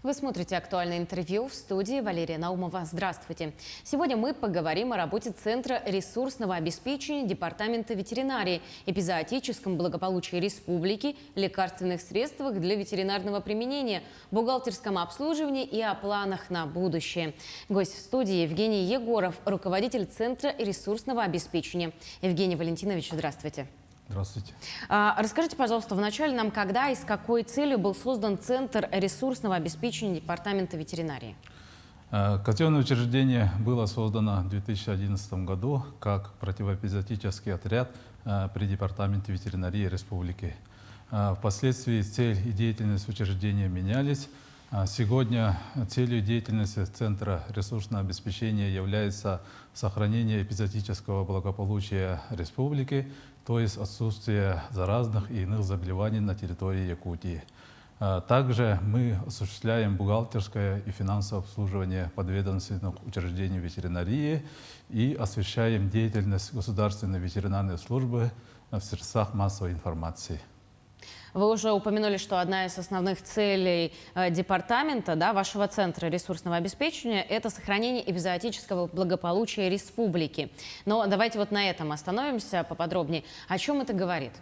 Вы смотрите «Актуальное интервью», в студии Валерия Наумова. Здравствуйте. Сегодня мы поговорим о работе Центра ресурсного обеспечения Департамента ветеринарии, эпизоотическом благополучии республики, лекарственных средствах для ветеринарного применения, бухгалтерском обслуживании и о планах на будущее. Гость в студии Евгений Егоров, руководитель Центра ресурсного обеспечения. Евгений Валентинович, здравствуйте. Здравствуйте. Расскажите, пожалуйста, вначале нам, когда и с какой целью был создан Центр ресурсного обеспечения Департамента ветеринарии? Казенное учреждение было создано в 2011 году как противоэпизоотический отряд при Департаменте ветеринарии Республики. Впоследствии цель и деятельность учреждения менялись. Сегодня целью деятельности Центра ресурсного обеспечения является сохранение эпизоотического благополучия Республики, то есть отсутствие заразных и иных заболеваний на территории Якутии. Также мы осуществляем бухгалтерское и финансовое обслуживание подведомственных учреждений ветеринарии и освещаем деятельность государственной ветеринарной службы в средствах массовой информации. Вы уже упомянули, что одна из основных целей департамента, вашего Центра ресурсного обеспечения, это сохранение эпизоотического благополучия республики. Но давайте вот на этом остановимся поподробнее. О чем это говорит?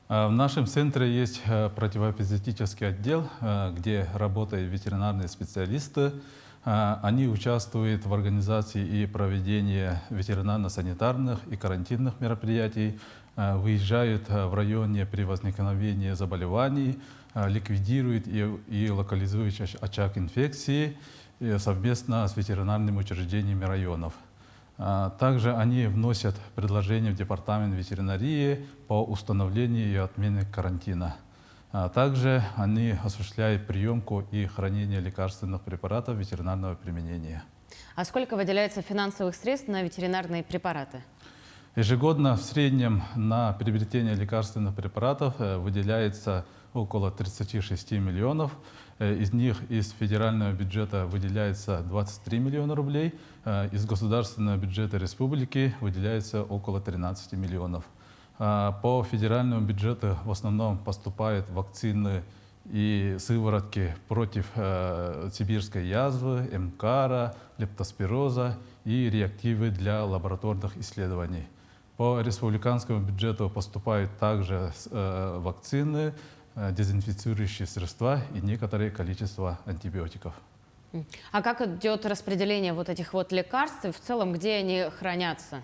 В нашем центре есть противоэпизоотический отдел, где работают ветеринарные специалисты. Они участвуют в организации и проведении ветеринарно-санитарных и карантинных мероприятий, выезжают в районе при возникновении заболеваний, ликвидируют и локализуют очаг инфекции совместно с ветеринарными учреждениями районов. Также они вносят предложения в Департамент ветеринарии по установлению и отмене карантина. Также они осуществляют приемку и хранение лекарственных препаратов ветеринарного применения. А сколько выделяется финансовых средств на ветеринарные препараты? Ежегодно в среднем на приобретение лекарственных препаратов выделяется около 36 миллионов. Из них из федерального бюджета выделяется 23 миллиона рублей, из государственного бюджета республики выделяется около 13 миллионов. По федеральному бюджету в основном поступают вакцины и сыворотки против сибирской язвы, МКАРа, лептоспироза и реактивы для лабораторных исследований. По республиканскому бюджету поступают также вакцины, дезинфицирующие средства и некоторое количество антибиотиков. А как идет распределение вот этих вот лекарств и в целом, где они хранятся?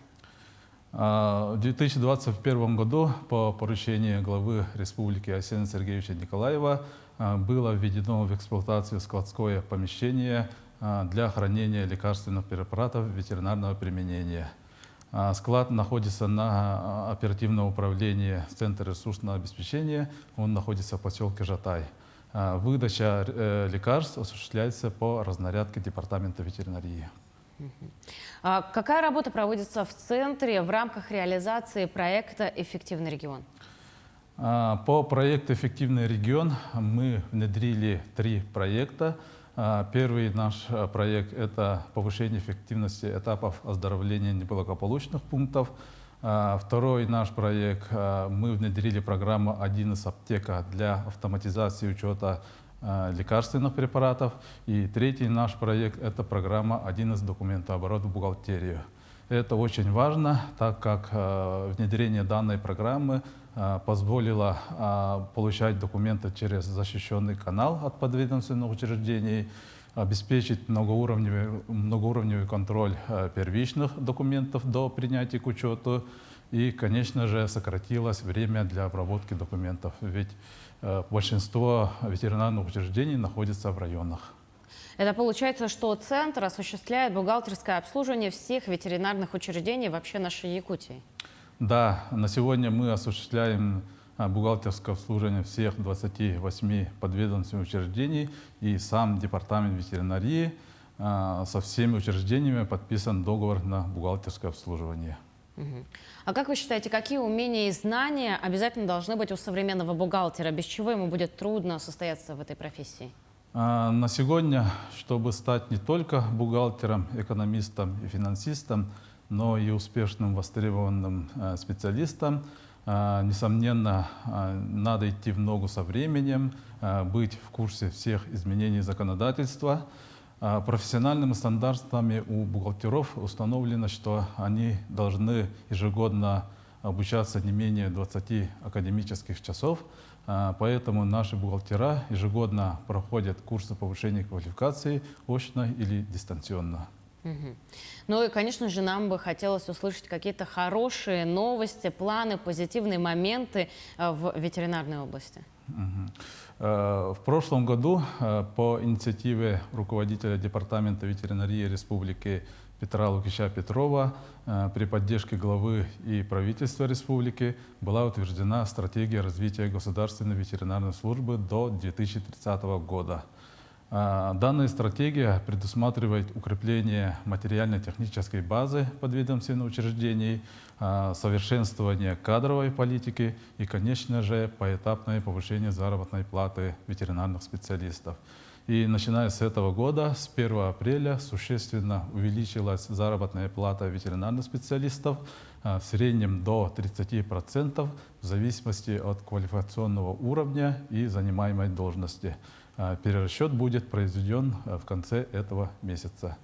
В 2021 году по поручению главы республики Арсения Сергеевича Николаева было введено в эксплуатацию складское помещение для хранения лекарственных препаратов ветеринарного применения. Склад находится на оперативном управлении Центра ресурсного обеспечения, он находится в поселке Жатай. Выдача лекарств осуществляется по разнарядке Департамента ветеринарии. А какая работа проводится в Центре в рамках реализации проекта «Эффективный регион»? По проекту «Эффективный регион» мы внедрили 3 проекта. Первый наш проект – это повышение эффективности этапов оздоровления неблагополучных пунктов. Второй наш проект – мы внедрили программу «1С аптека» для автоматизации учета лекарственных препаратов. И третий наш проект – это программа «1С документооборот в бухгалтерию». Это очень важно, так как внедрение данной программы позволило получать документы через защищенный канал от подведомственных учреждений, обеспечить многоуровневый контроль первичных документов до принятия к учету и, конечно же, сократилось время для обработки документов, ведь большинство ветеринарных учреждений находится в районах. Это получается, что Центр осуществляет бухгалтерское обслуживание всех ветеринарных учреждений вообще нашей Якутии? Да, на сегодня мы осуществляем бухгалтерское обслуживание всех 28 подведомственных учреждений, и сам Департамент ветеринарии со всеми учреждениями подписан договор на бухгалтерское обслуживание. А как вы считаете, какие умения и знания обязательно должны быть у современного бухгалтера, без чего ему будет трудно состояться в этой профессии? На сегодня, чтобы стать не только бухгалтером, экономистом и финансистом, но и успешным востребованным специалистом, Несомненно, надо идти в ногу со временем, быть в курсе всех изменений законодательства. Профессиональными стандартами у бухгалтеров установлено, что они должны ежегодно обучаться не менее 20 академических часов. Поэтому наши бухгалтера ежегодно проходят курсы повышения квалификации очно или дистанционно. Ну и, конечно же, нам бы хотелось услышать какие-то хорошие новости, планы, позитивные моменты в ветеринарной области. В прошлом году по инициативе руководителя Департамента ветеринарии Республики Петра Лукича Петрова при поддержке главы и правительства республики была утверждена стратегия развития государственной ветеринарной службы до 2030 года. Данная стратегия предусматривает укрепление материально-технической базы подведомственных учреждений, совершенствование кадровой политики и, конечно же, поэтапное повышение заработной платы ветеринарных специалистов. И начиная с этого года, с 1 апреля, существенно увеличилась заработная плата ветеринарных специалистов в среднем до 30% в зависимости от квалификационного уровня и занимаемой должности. Перерасчет будет произведен в конце этого месяца.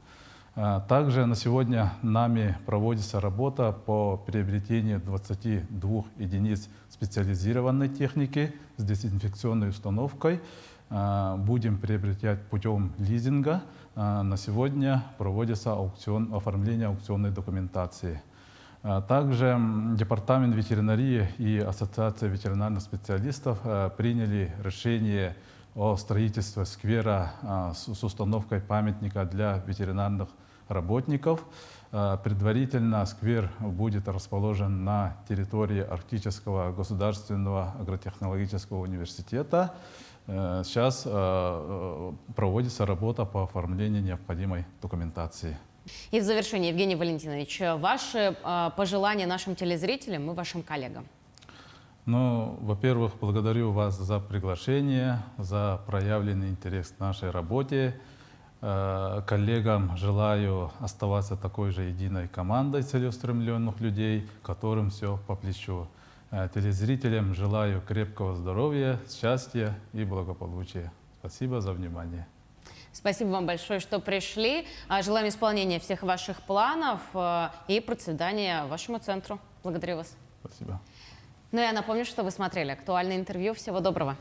Также на сегодня нами проводится работа по приобретению 22 единиц специализированной техники с дезинфекционной установкой. Будем приобретать путем лизинга. На сегодня проводится оформление аукционной документации. Также Департамент ветеринарии и Ассоциация ветеринарных специалистов приняли решение о строительстве сквера с установкой памятника для ветеринарных работников. Предварительно сквер будет расположен на территории Арктического государственного агротехнологического университета. Сейчас проводится работа по оформлению необходимой документации. И в завершение, Евгений Валентинович, ваши пожелания нашим телезрителям и вашим коллегам. Ну, во-первых, благодарю вас за приглашение, за проявленный интерес к нашей работе. Коллегам желаю оставаться такой же единой командой целеустремленных людей, которым все по плечу. Телезрителям желаю крепкого здоровья, счастья и благополучия. Спасибо за внимание. Спасибо вам большое, что пришли. Желаем исполнения всех ваших планов и процветания вашему центру. Благодарю вас. Спасибо. Ну и я напомню, что вы смотрели актуальное интервью. Всего доброго.